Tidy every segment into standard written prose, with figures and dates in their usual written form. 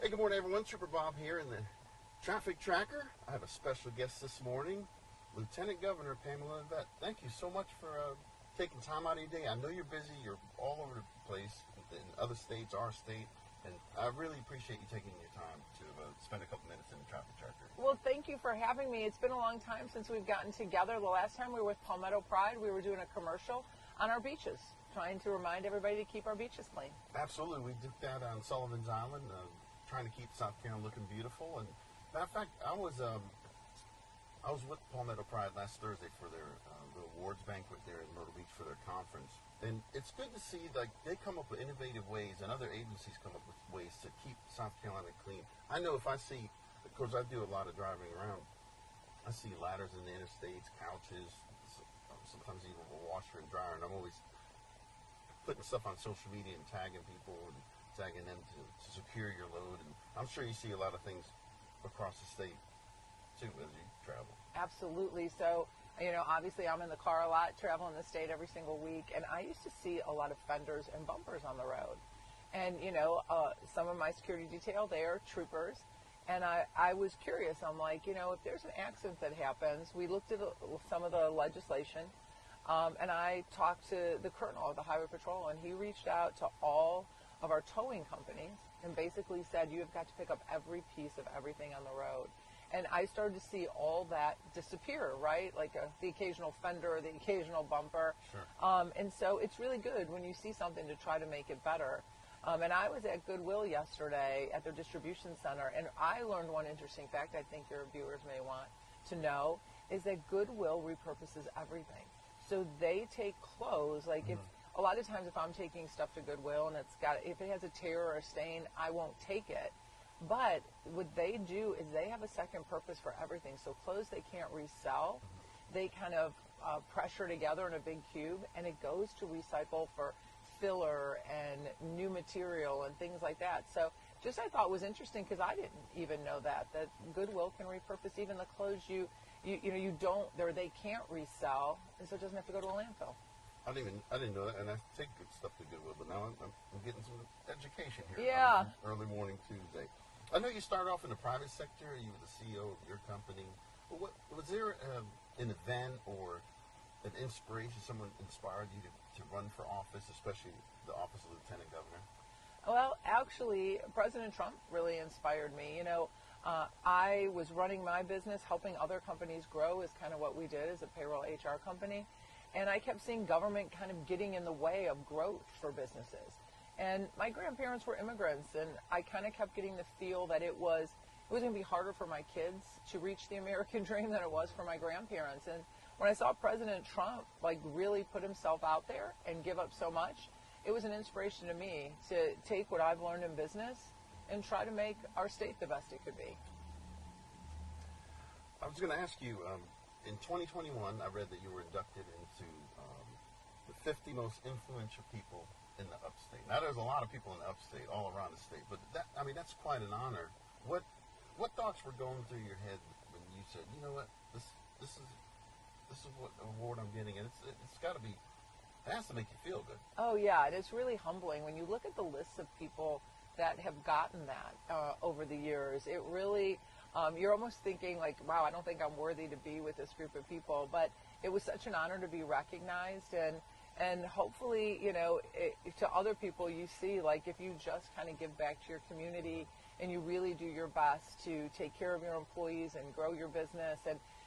Hey, good morning, everyone. Trooper Bob here in the Traffic Tracker. I have a special guest this morning, Lieutenant Governor Pamela Evette. Thank you so much for taking time out of your day. I know you're busy. You're all over the place in other states, our state, and I really appreciate you taking your time to spend a couple minutes in the Traffic Tracker. Well, thank you for having me. It's been a long time since we've gotten together. The last time we were with Palmetto Pride, we were doing a commercial on our beaches, trying to remind everybody to keep our beaches clean. Absolutely. We did that on Sullivan's Island, trying to keep South Carolina looking beautiful. And matter of fact, I was with Palmetto Pride last Thursday for their little awards banquet there in Myrtle Beach for their conference. And it's good to see, like, they come up with innovative ways, and other agencies come up with ways to keep South Carolina clean. I know if I see, of course, I do a lot of driving around. I see ladders in the interstates, couches, sometimes even a washer and dryer, and I'm always putting stuff on social media and tagging people and tagging them to secure your load. And I'm sure you see a lot of things across the state too as you travel. Absolutely. So, you know, obviously I'm in the car a lot, traveling the state every single week, and I used to see a lot of fenders and bumpers on the road. And, you know, some of my security detail, they are troopers. And I was curious. I'm like, you know, if there's an accident that happens, we looked at some of the legislation, and I talked to the colonel of the Highway Patrol, and he reached out to all of our towing companies and basically said, you have got to pick up every piece of everything on the road. And I started to see all that disappear, right? Like the occasional fender, the occasional bumper. Sure. And so it's really good when you see something to try to make it better. And I was at Goodwill yesterday at their distribution center, and I learned one interesting fact I think your viewers may want to know, is that Goodwill repurposes everything. So they take clothes, like if a lot of times if I'm taking stuff to Goodwill and if it has a tear or a stain, I won't take it. But what they do is they have a second purpose for everything. So clothes they can't resell, they kind of pressure together in a big cube, and it goes to recycle for filler and new material and things like that. So just I thought was interesting because I didn't even know that Goodwill can repurpose even the clothes you they can't resell, and so it doesn't have to go to a landfill. I didn't know that, and I take good stuff to Goodwill, but now I'm getting some education here. Yeah. On early morning Tuesday. I know you started off in the private sector. You were the CEO of your company. But was there an event or an inspiration, someone inspired you to run for office, especially the office of Lieutenant Governor? Well, actually, President Trump really inspired me. You know, I was running my business, helping other companies grow is kind of what we did as a payroll HR company. And I kept seeing government kind of getting in the way of growth for businesses. And my grandparents were immigrants, and I kind of kept getting the feel that it was going to be harder for my kids to reach the American dream than it was for my grandparents. And when I saw President Trump like really put himself out there and give up so much, it was an inspiration to me to take what I've learned in business and try to make our state the best it could be. I was going to ask you, in 2021, I read that you were inducted into the 50 most influential people in the upstate. Now, there's a lot of people in the upstate, all around the state, but that's quite an honor. What thoughts were going through your head when you said, you know what, this is what award I'm getting, and it's got to be, it has to make you feel good. Oh yeah, and it's really humbling when you look at the lists of people that have gotten that over the years. It really, you're almost thinking like, wow, I don't think I'm worthy to be with this group of people, but it was such an honor to be recognized, and hopefully, you know, to other people you see, like if you just kind of give back to your community and you really do your best to take care of your employees and grow your business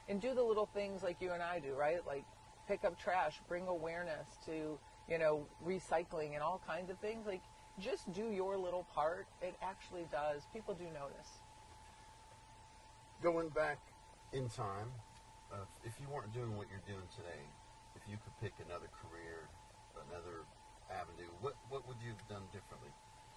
and do the little things like you and I do, right? Like pick up trash, bring awareness to, you know, recycling and all kinds of things. Like just do your little part. It actually does. People do notice. Going back in time, if you weren't doing what you're doing today, if you could pick another career, another avenue, what would you have done differently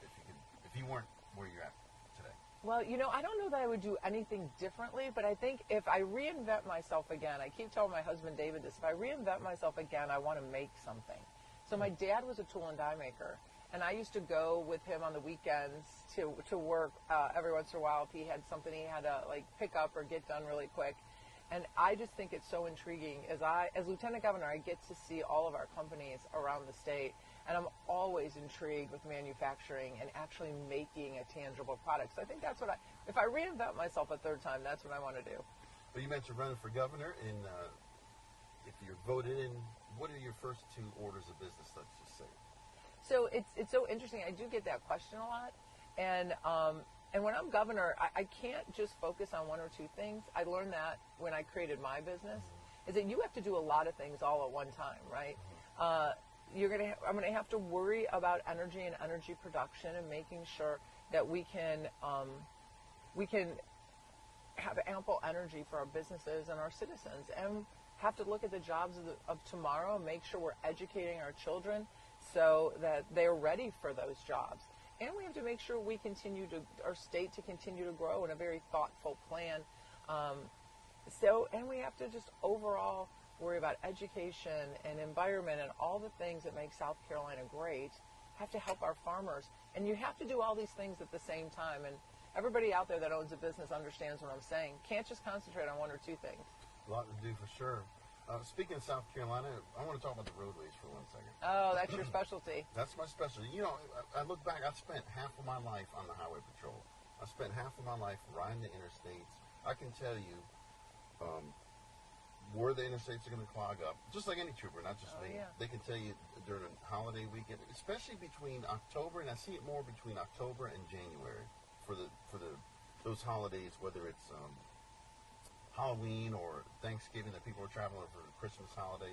if you weren't where you're at today? Well, you know, I don't know that I would do anything differently, but I think if I reinvent myself again, I keep telling my husband David this, if I reinvent myself again, I want to make something. So my dad was a tool and die maker, and I used to go with him on the weekends to work every once in a while if he had something he had to like pick up or get done really quick. And I just think it's so intriguing. As Lieutenant Governor, I get to see all of our companies around the state, and I'm always intrigued with manufacturing and actually making a tangible product. So I think that's what if I reinvent myself a third time, that's what I want to do. Well, you mentioned running for governor, and if you're voted in, what are your first 2 orders of business, let's just say? So it's so interesting. I do get that question a lot, and when I'm governor, I can't just focus on 1 or 2 things. I learned that when I created my business, is that you have to do a lot of things all at one time, right? I'm gonna have to worry about energy and energy production and making sure that we can have ample energy for our businesses and our citizens, and have to look at the jobs of tomorrow and make sure we're educating our children so that they're ready for those jobs. And we have to make sure we our state to continue to grow in a very thoughtful plan. And we have to just overall worry about education and environment and all the things that make South Carolina great. Have to help our farmers. And you have to do all these things at the same time. And everybody out there that owns a business understands what I'm saying. Can't just concentrate on 1 or 2 things. A lot to do for sure. Speaking of South Carolina, I want to talk about the roadways for 1 second. Oh, that's your specialty. That's my specialty. You know, I look back, I spent half of my life on the highway patrol. I spent half of my life riding the interstates. I can tell you where the interstates are going to clog up, just like any trooper, not just me. Yeah. They can tell you during a holiday weekend, especially between October, and I see it more between October and January for those holidays, whether it's Halloween or Thanksgiving that people are traveling for the Christmas holiday.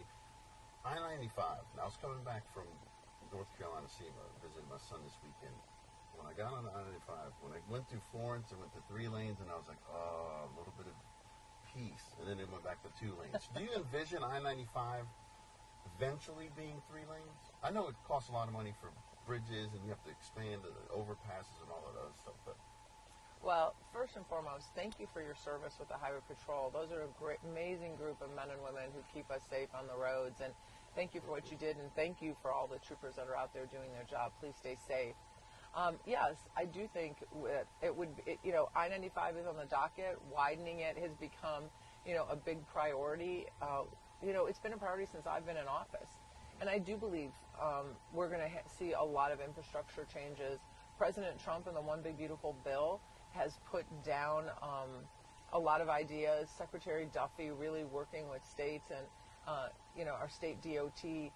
I-95. Now, I was coming back from North Carolina visiting my son this weekend. When I got on the I-95, when I went through Florence, I went to 3 lanes, and I was like, oh, a little bit of peace. And then it went back to 2 lanes. Do you envision I-95 eventually being 3 lanes? I know it costs a lot of money for bridges, and you have to expand the overpasses and all of that stuff, but well, first and foremost, thank you for your service with the Highway Patrol. Those are a great, amazing group of men and women who keep us safe on the roads. And thank you for what you did, and thank you for all the troopers that are out there doing their job. Please stay safe. Yes, I do think I-95 is on the docket. Widening it has become, a big priority. It's been a priority since I've been in office. And I do believe we're going to see a lot of infrastructure changes. President Trump in the One Big Beautiful Bill has put down a lot of ideas. Secretary Duffy really working with states and, our state DOT,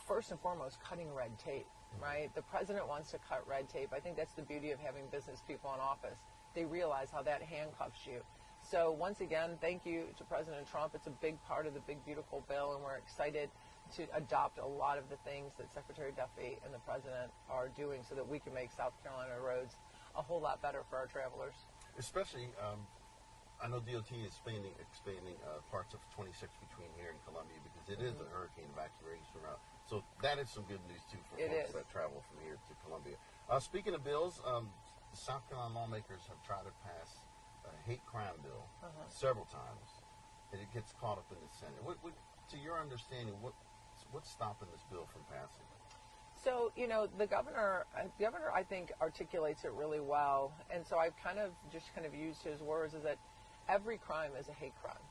first and foremost, cutting red tape, right? The president wants to cut red tape. I think that's the beauty of having business people in office. They realize how that handcuffs you. So once again, thank you to President Trump. It's a big part of the Big Beautiful Bill, and we're excited to adopt a lot of the things that Secretary Duffy and the president are doing so that we can make South Carolina roads a whole lot better for our travelers. Especially, I know DOT is expanding parts of 26 between here and Columbia because it is a hurricane evacuation route. So that is some good news, too, for folks that travel from here to Columbia. Speaking of bills, the South Carolina lawmakers have tried to pass a hate crime bill several times, and it gets caught up in the Senate. To your understanding, what's stopping this bill from passing? So, the governor, I think, articulates it really well. And so I've kind of used his words is that every crime is a hate crime.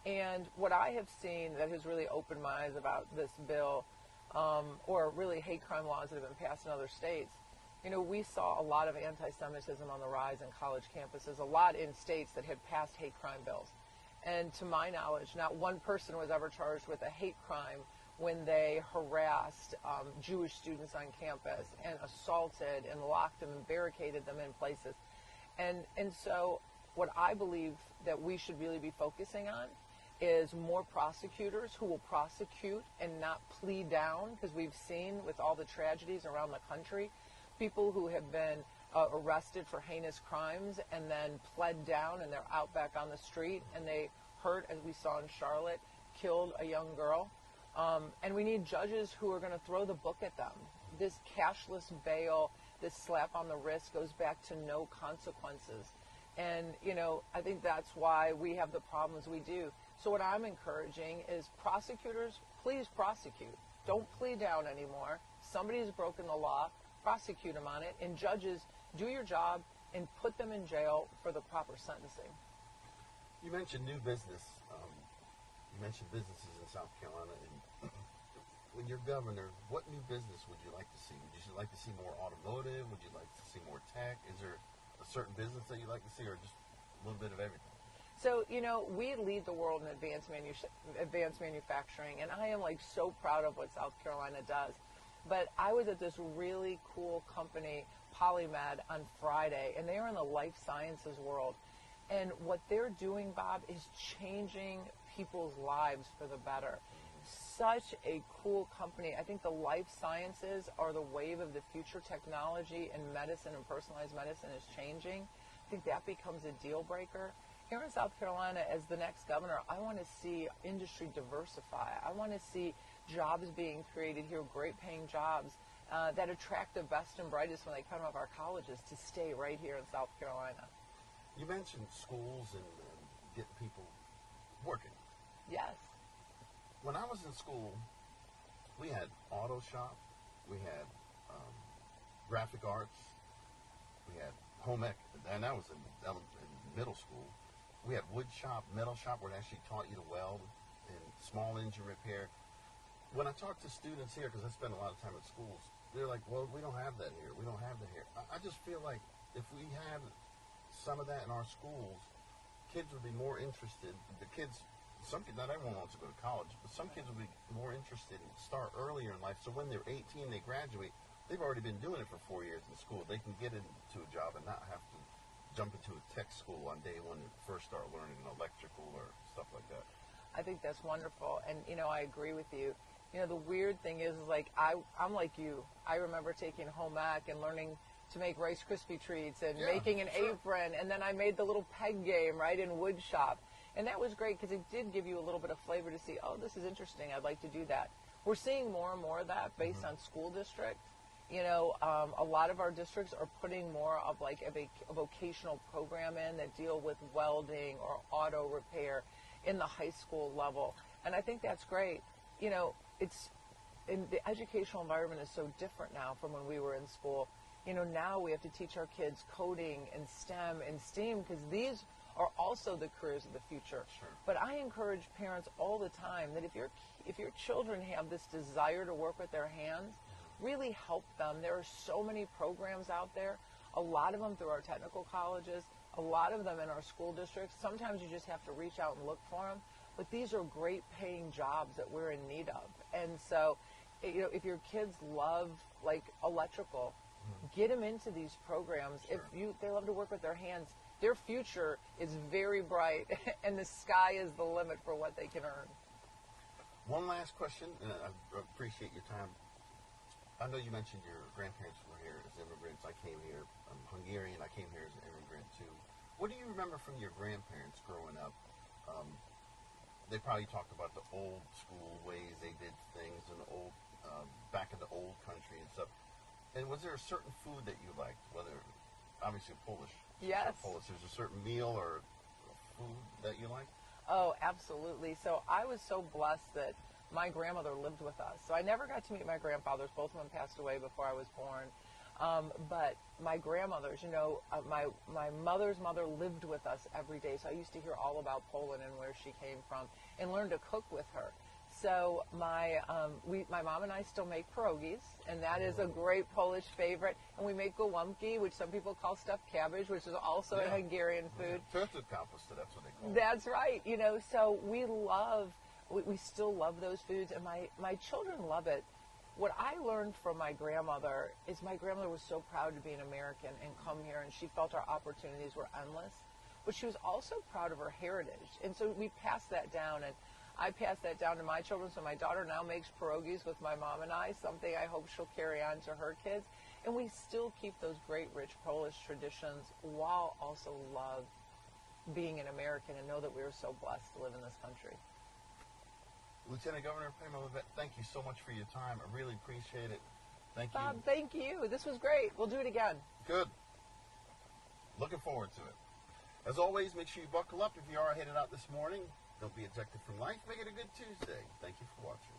And what I have seen that has really opened my eyes about this bill, or really hate crime laws that have been passed in other states, we saw a lot of anti-Semitism on the rise in college campuses, a lot in states that had passed hate crime bills. And to my knowledge, not one person was ever charged with a hate crime when they harassed Jewish students on campus and assaulted and locked them and barricaded them in places. And so what I believe that we should really be focusing on is more prosecutors who will prosecute and not plead down, because we've seen with all the tragedies around the country, people who have been arrested for heinous crimes and then pled down and they're out back on the street and they hurt, as we saw in Charlotte, killed a young girl. And we need judges who are going to throw the book at them. This cashless bail, this slap on the wrist goes back to no consequences. And, I think that's why we have the problems we do. So what I'm encouraging is prosecutors, please prosecute. Don't plead down anymore. Somebody's broken the law, prosecute them on it. And judges, do your job and put them in jail for the proper sentencing. You mentioned new business. You mentioned businesses in South Carolina. And when you're governor, what new business would you like to see? Would you like to see more automotive? Would you like to see more tech? Is there a certain business that you'd like to see, or just a little bit of everything? So, we lead the world in advanced manufacturing, and I am so proud of what South Carolina does. But I was at this really cool company, Polymed, on Friday, and they are in the life sciences world. And what they're doing, Bob, is changing people's lives for the better. Such a cool company. I think the life sciences are the wave of the future. Technology and medicine and personalized medicine is changing. I think that becomes a deal breaker. Here in South Carolina, as the next governor, I want to see industry diversify. I want to see jobs being created here, great paying jobs that attract the best and brightest when they come out of our colleges to stay right here in South Carolina. You mentioned schools and getting people working. Yes. When I was in school, we had auto shop, we had graphic arts, we had home ec, and that was in middle school. We had wood shop, metal shop, where it actually taught you to weld, and small engine repair. When I talk to students here, because I spend a lot of time at schools, they're like, well, we don't have that here. We don't have that here. I just feel like if we had some of that in our schools, kids would be more interested. The kids, not everyone wants to go to college, but some kids would be more interested and start earlier in life. So when they're 18, they graduate, they've already been doing it for 4 years in school. They can get into a job and not have to jump into a tech school on day one and first start learning electrical or stuff like that. I think that's wonderful. And, I agree with you. The weird thing is I'm like you. I remember taking home ec and learning to make Rice Krispie treats and making an apron. And then I made the little peg game, right, in wood shop. And that was great because it did give you a little bit of flavor to see, oh, this is interesting. I'd like to do that. We're seeing more and more of that based on school district. A lot of our districts are putting more of a vocational program in that deal with welding or auto repair in the high school level. And I think that's great. The educational environment is so different now from when we were in school. Now we have to teach our kids coding and STEM and STEAM because these are also the careers of the future. Sure. But I encourage parents all the time that if your children have this desire to work with their hands, really help them. There are so many programs out there, a lot of them through our technical colleges, a lot of them in our school districts. Sometimes you just have to reach out and look for them. But these are great paying jobs that we're in need of. And so, if your kids love electrical, get them into these programs. Sure. If they love to work with their hands, their future is very bright, and the sky is the limit for what they can earn. One last question, and I appreciate your time. I know you mentioned your grandparents were here as immigrants. I came here. I'm Hungarian. I came here as an immigrant, too. What do you remember from your grandparents growing up? They probably talked about the old school ways they did things and the old, back in the old country and stuff. And was there a certain food that you liked? Whether, obviously, Polish. Yes. Polish. There's a certain meal or food that you liked? Oh, absolutely. So I was so blessed that my grandmother lived with us. So I never got to meet my grandfathers. Both of them passed away before I was born. But my grandmothers, my mother's mother lived with us every day. So I used to hear all about Poland and where she came from and learn to cook with her. So my mom and I still make pierogies, and that is a great Polish favorite. And we make gołąbki, which some people call stuffed cabbage, which is also a Hungarian food. Turtle kapusta, that's what they call it. That's right. So we still love those foods, and my children love it. What I learned from my grandmother is my grandmother was so proud to be an American and come here, and she felt our opportunities were endless. But she was also proud of her heritage, and so we passed that down, and I passed that down to my children. So my daughter now makes pierogies with my mom and I, something I hope she'll carry on to her kids. And we still keep those great, rich Polish traditions while also love being an American and know that we are so blessed to live in this country. Lieutenant Governor Pamela Evette, thank you so much for your time. I really appreciate it. Thank you. Bob, thank you. This was great. We'll do it again. Good. Looking forward to it. As always, make sure you buckle up if you are headed out this morning. Don't be ejected from life. Make it a good Tuesday. Thank you for watching.